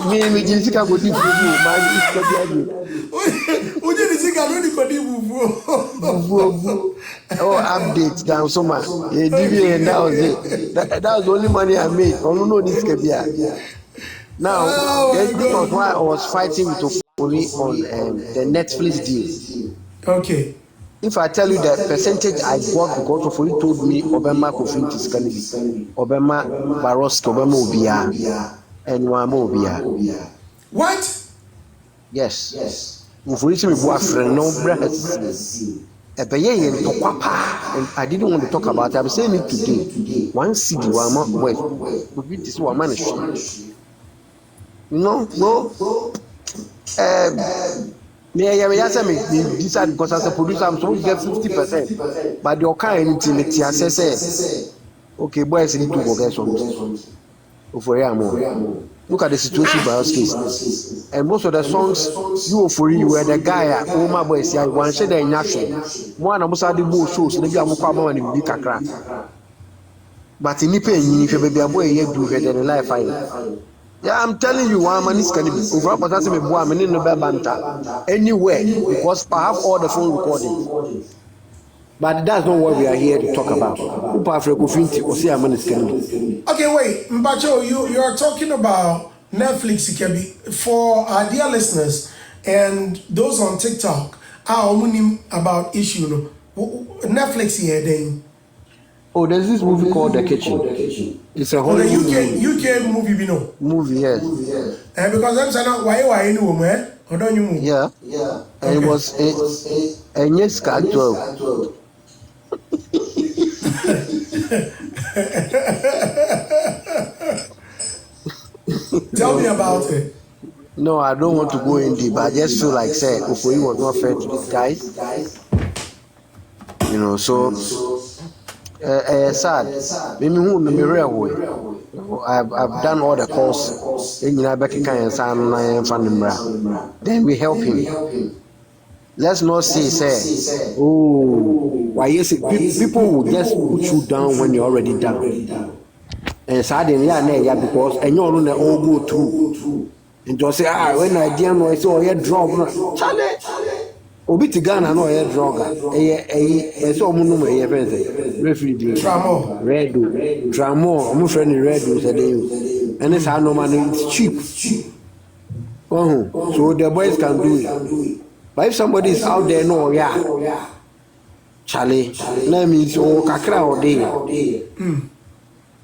Me Jessica go deep man is Jessica no di oh, update down so much. And that was it. That was the only money I made. I don't know this can be. Now, this was why I was fighting with Ofori on the Netflix deal. Okay. If I tell you the percentage I got because Ofori told me Obama Kofi is going to be Obama Barosky, Obama Obia, and Wamo Obia. What? Yes. Ofori said, "We go after no breath." And I didn't want to talk about it. I'm saying it today. One city, one month, wait. This is one man. No. Me decide because as a producer, I'm supposed to get 50%. But your kind of say, okay, boys need to go get something. Look at the situation by us case. And most of the songs you for you were the guy oh my boys, I want to say national. One of the both shows, maybe I'm a big crack. But in Nippon, if you baby a boy, you do better than life. Yeah, I'm telling you, one man is going to be over, but that's a boy, in the banter anywhere because I have all the phone recordings. But that's not what we are here to talk about. Okay, wait, Mbacho, you are talking about Netflix, Ikebi. For our dear listeners and those on TikTok, about issue. Netflix here, then. Oh, there's this movie called The Kitchen. It's a Hollywood UK movie, you know. Movie, yes. And because I'm saying, why you know, man? Or don't you move? Yeah. And it was a yes, actual. Tell me about it. No, I don't want to go in deep. I just feel like say Ofori was not fair to these guys. You know, so sad. I've done all the calls. Then we help him. Let's not say, oh, why yes, people will just put you down when you're already down. And suddenly, yeah, because and you all go through. And just say, when I didn't know, I saw a drug. Charlie, Obi Ghana, no, a drug. A so many refugee, red, Tramo, I'm friendly red, and it's how no money, it's cheap. Oh, so the boys can do it. But if somebody is out there, no, yeah, Charlie, that means oh, kakra or day.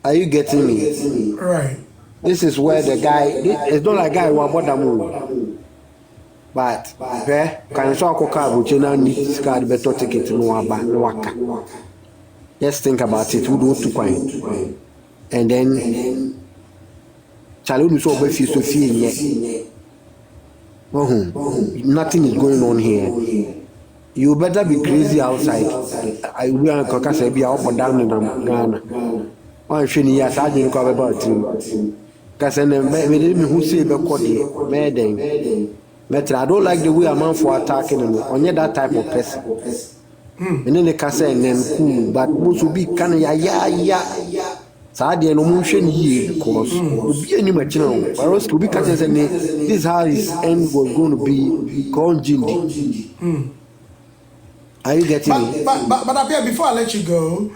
Are you getting me? Right. This is where the guy. It's not like guy who bought the move. But can you talk about which now need this card better ticket no waka. Just think about it. We do to coin, and then Charlie will so be so feel. Nothing is going on here. You better be crazy outside. I will say be up or down in Ghana. I'm sure yes, I didn't cover about you. Because I didn't who say the code, madden. But I don't like the way a man for attacking him on that type of person. And then the cassette and then cool, but most will be can ya. Sadia no motion ye because be any much now. Barosky be catches and this is how his end was going to be called Jindy. Are you getting me? But before I let you go,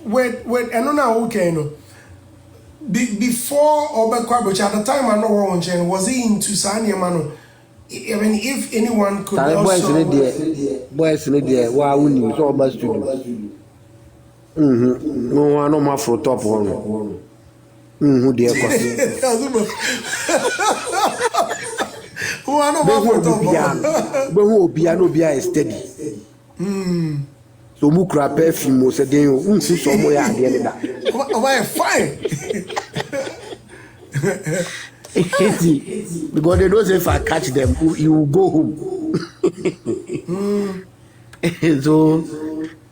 wait, I don't know okay, no. Before Obekwaboch, at the time I know one chain, was he into Sanya Mano? I mean, if anyone could also... Boys in the why wouldn't you so much to do? No, I know my for top one. Who dear who I know my for top but who piano be steady. So Mukra perfume was a day somewhere at the end of that. Oh, fine. Because they don't say if I catch them, you will go home. So,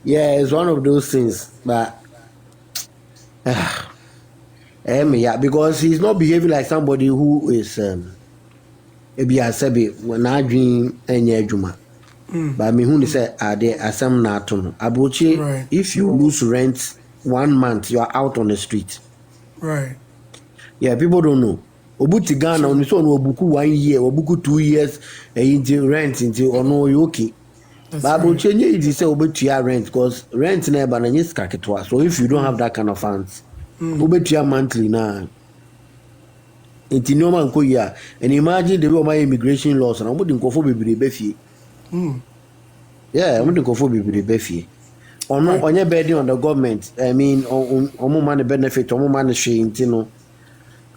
yeah, it's one of those things. But, yeah, because he's not behaving like somebody who is, maybe I said, when I dream any juma. But me who say are there asem na to no abuchi if you lose rent 1 month you are out on the street. Right. Yeah, people don't know. Obuti Ghana, on its own, Obuku 1 year, Obuku 2 years, into rent, into or no, you okay. But I will change it to say Obutia rent because rent never and yes, kaketwa. So if you don't have that kind of funds, Obutia monthly now. Into no man koya. And imagine the way my immigration laws and I wouldn't go for baby befi. Yeah, I wouldn't go for baby befi. Or no, on your bedding on the government. I mean, on money benefit, on money shame, you know.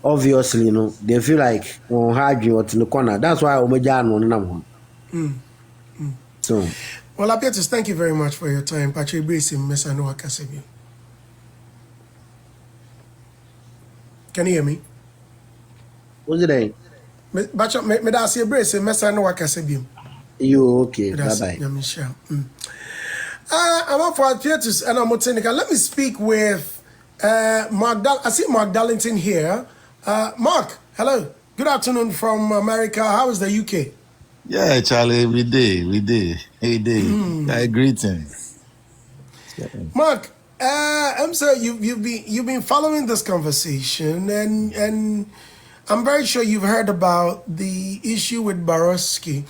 Obviously, they feel like on hard you in the corner. That's why Omejan on number. So, well, Appietus, thank you very much for your time. Patrick Basin, Mesa Noah Kasebi. Can you hear me? what's it then? Bacha, me da see Basin, Mesa Noah Kasebi. You okay? Bye bye. I'm up for Appietus and I'm Let me speak with Mark. I see Mark Darlington here. Mark, hello. Good afternoon from America. How is the UK? Yeah, Charlie, we day. Hey, day. Greetings. Mark, I'm sorry you've been following this conversation, and I'm very sure you've heard about the issue with Barosky.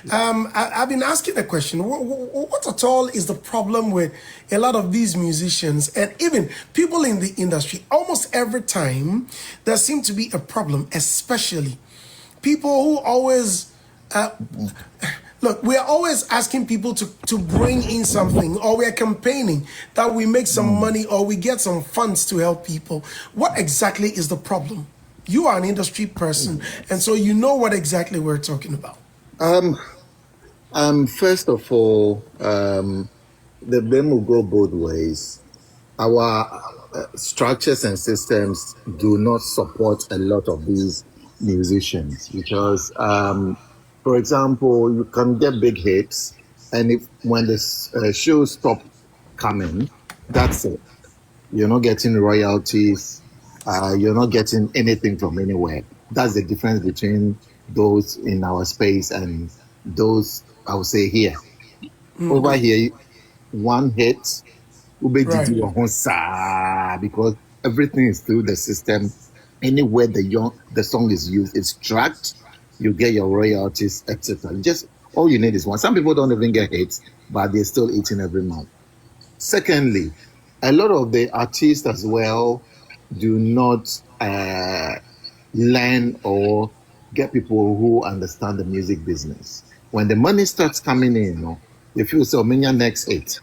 I've been asking a question: what at all is the problem with a lot of these musicians and even people in the industry? Almost every time there seems to be a problem, especially people who always. Look, we are always asking people to bring in something, or we are campaigning that we make some money or we get some funds to help people. What exactly is the problem? You are an industry person, and so you know what exactly we're talking about. First of all, the blame will go both ways. Our structures and systems do not support a lot of these musicians because, for example, you can get big hits, and when the shows stop coming, that's it. You're not getting royalties. You're not getting anything from anywhere. That's the difference between those in our space and those, I would say, here. Over here, one hit, because everything is through the system. Anywhere the song is used, it's tracked. You get your royalties, etc. Just all you need is one. Some people don't even get hits, but they're still eating every month. Secondly, a lot of the artists as well do not learn or get people who understand the music business. When the money starts coming in, they feel so many next hit.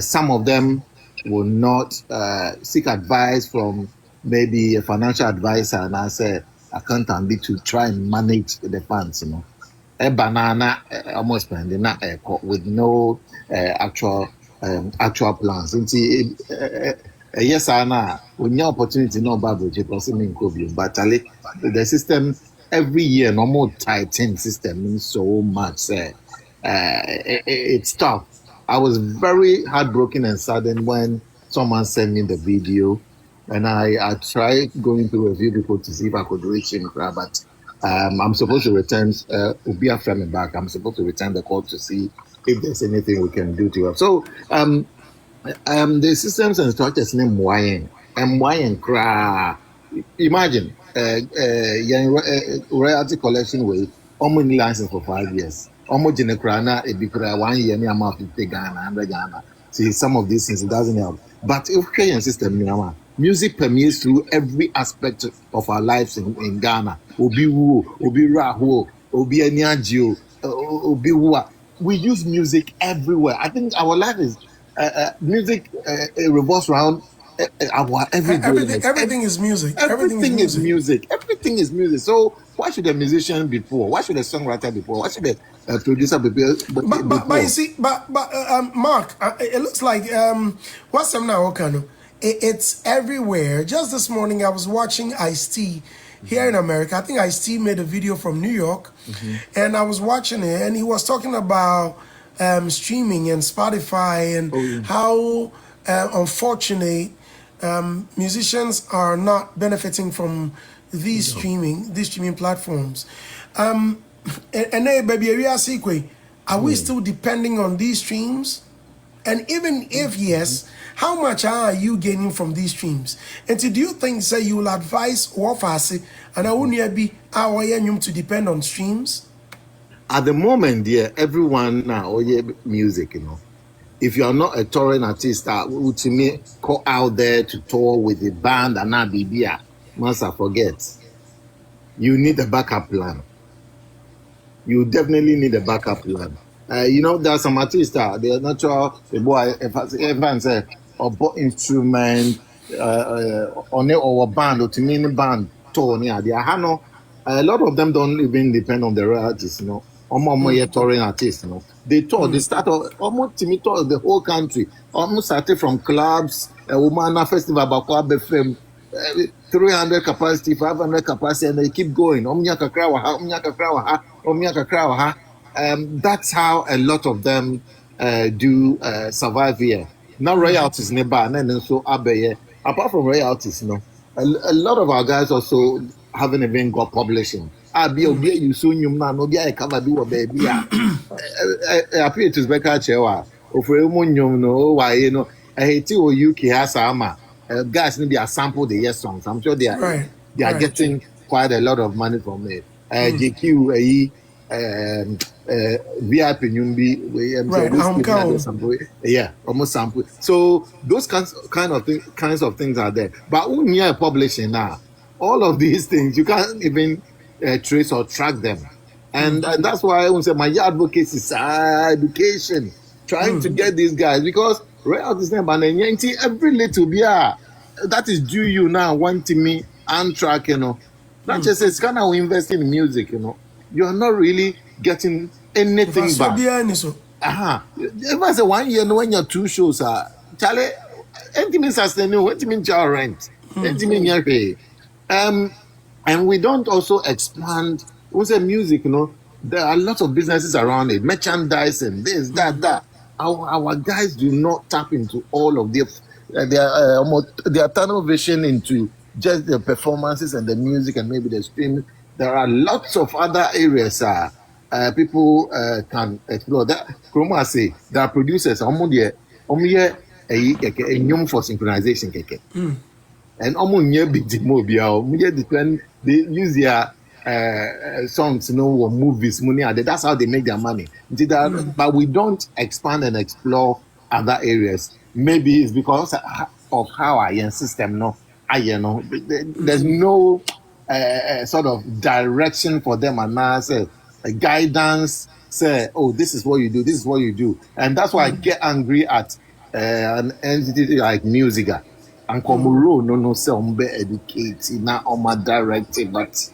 Some of them will not seek advice from maybe a financial advisor and I say accountant to try and manage the funds. A banana almost spending with no actual plans. Yes, Anna, when your opportunity no bad because but the system every year no more tighten system means so much. It's tough. I was very heartbroken and saddened when someone sent me the video, and I tried going through a few people to see if I could reach him, but I'm supposed to return. Ubia friend me back. I'm supposed to return the call to see if there's anything we can do to help. So the systems and structures name MYN cra. Imagine royalty collection with almost license for 5 years. Almost in a crana, it be 1 year, near amount 50 Ghana, 100 Ghana. See, some of these things, it doesn't help. But if Kenyan system, music permeates through every aspect of our lives in Ghana. Obi Wu, Obi Rahu, Obi Anyajio, Obi Wua. We use music everywhere. I think our life is music revolves around our everyday. Everything is music. Everything is music. Everything is music. So why should a musician be poor? Why should a songwriter be poor? Why should a producer be poor? But you see, Mark, it looks like what's some now, Okano? It's everywhere. Just this morning, I was watching Ice-T here in America. I think Ice-T made a video from New York, and I was watching it, and he was talking about streaming and Spotify and how unfortunate musicians are not benefiting from these streaming platforms. And hey, baby, are we still depending on these streams? And even if yes, how much are you gaining from these streams? And do you think, say, you will advise Wafasi and I wouldn't be our to depend on streams? At the moment, yeah, everyone now, music, If you are not a touring artist, which me go out there to tour with the band and not be must I forget. You need a backup plan. You definitely need a backup plan. There are some artists that they are natural. The boy, everyone say, or instrument, or band, or to mean band, tour. They are a lot of them don't even depend on the royalties, touring artists, They tour, they start almost to me tour the whole country. Almost started from clubs, Woman Festival, Bakwa FM, 300 capacity, 500 capacity, and they keep going. That's how a lot of them do survive here. Now royalties never, and then so apart from royalties, a lot of our guys also haven't even got publishing. You soon you know, no, I cover do a baby. Appietus Becca Chewa, Ofori Amponsah, I hate you, GHASPORA. Guys need to sample the yes songs. I'm sure they are getting quite a lot of money from it. JQ, VIP Nyumbi, almost sample. So those kinds of things are there. But when you are publishing now, all of these things you can't even trace or track them, and that's why I would say my advocacy is education, trying to get these guys, because royalties never every little bit that is due you now wanting me and track, Not just it's kind of investing in music, You are not really getting anything back. If I say 1 year, when your 2 shows are Charlie, anything means sustainable, anything means your rent, anything means your pay. And we don't also expand. We say music, there are lots of businesses around it, merchandise and this, that. Our guys do not tap into all of their tunnel vision into just the performances and the music and maybe the streaming. There are lots of other areas people can explore. That Chroma say there are producers for synchronization, KK. And big depend. They use their songs, or movies, money. That's how they make their money. But we don't expand and explore other areas. Maybe it's because of how our system, there's no sort of direction for them, and now say a guidance. Say, oh, this is what you do. This is what you do, and that's why I get angry at an entity like Musica. And Komuro no say educate now on my directive, but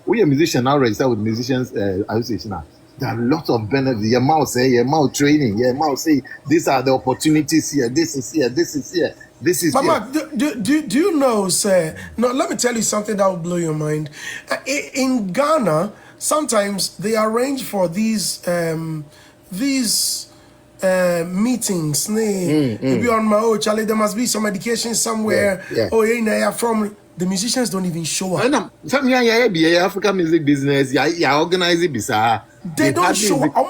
we are musicians now registered with musicians association now. There are lots of benefits. Your mouth say, your mouth training, your mouth say these are the opportunities here, this is here, this is here, this is but here. Mark, do you know, sir? No, let me tell you something that will blow your mind. In Ghana, sometimes they arrange for these meetings. Maybe on my own, Charlie, there must be some education somewhere. Oh, yeah, from the musicians don't even show up. Some African music business, organize it bizarre. They don't show up.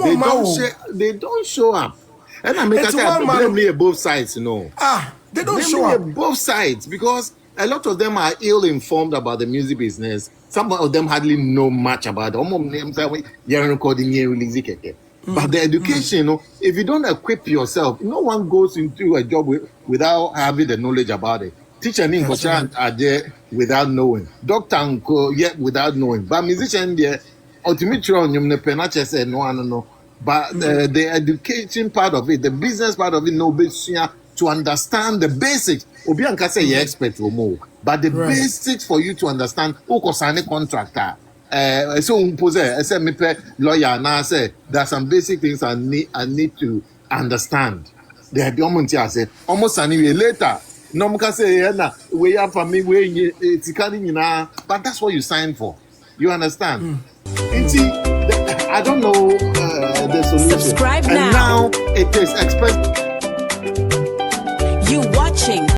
They don't show up. And I make a both sides, they don't show up. Both sides, because a lot of them are ill-informed about the music business. Some of them hardly know much about it. But the education, if you don't equip yourself, no one goes into a job without having the knowledge about it. Teacher and English are there without knowing. Doctor and without knowing. But musician there, ultimately, no. But the education part of it, the business part of it, to understand the basics. Obianka say you're expert or more. But the basics for you to understand, contractor. So I said me lawyer now say there are some basic things I need to understand. The government here said almost an year later. No can say we have for me but that's what you signed for. You understand? I don't know the solution. Subscribe and now it is expensive. You watching